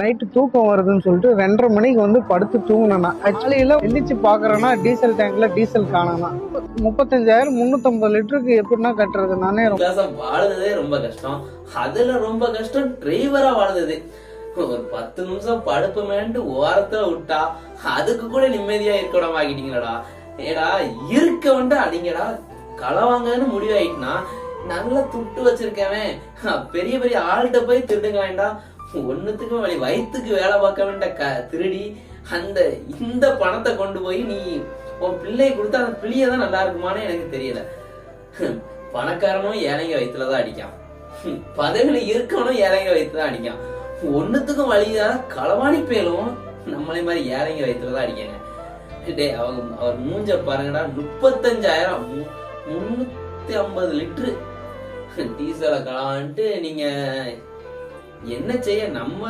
Night தூக்கம் வருதுன்னு சொல்லிட்டு 2:30 மணிக்கு வந்து படுத்து தூங்கினா காலையில எந்திரிச்சு பாக்குறேன்னா டீசல் டேங்க்ல டீசல் காணானா 35,000 350 லிட்டருக்கு எப்படின்னா கட்டுறது நானே வாழ்ந்ததே ரொம்ப கஷ்டம். அதுல ரொம்ப கஷ்டம் டிரைவரா வாழ்ந்தது. ஒரு 10 நிமிஷம் படுப்புமேன்ட்டு ஓரத்துல விட்டா அதுக்கு கூட நிம்மதியா இருக்க விடாம ஆகிட்டீங்களடா. ஏடா இருக்க வந்து அடிங்கடா களவாங்கன்னு முடிவாயிட்டுனா நல்லா துட்டு வச்சிருக்கவன் பெரிய பெரிய ஆள்கிட்ட போய் திருடுங்க வேண்டாம். ஒண்ணுத்துக்கும் வழி வயிற்றுக்கு வேலை பார்க்க வேண்டிய திருடி அந்த இந்த பணத்தை கொண்டு போய் நீ உன் பிள்ளையை கொடுத்தா அந்த பிள்ளையதான் நல்லா இருக்குமான்னு எனக்கு தெரியல. பணக்காரனும் ஏழைங்க வயிற்றுலதான் அடிக்கான், பதவியில இருக்கவனும் ஏழைங்க வயிற்றுதான் அடிக்கான். ஒண்ணுத்துக்கும் வழியா களவாணி பேரும் நம்மளே மாதிரி ஏழைங்க வயிற்றுலதான் அடிக்காங்க. அவர் மூஞ்ச பாருங்கடா, 35,000 350 லிட்டரு டீசலை களவான்ட்டு நீங்க என்ன செய்ய? நம்ம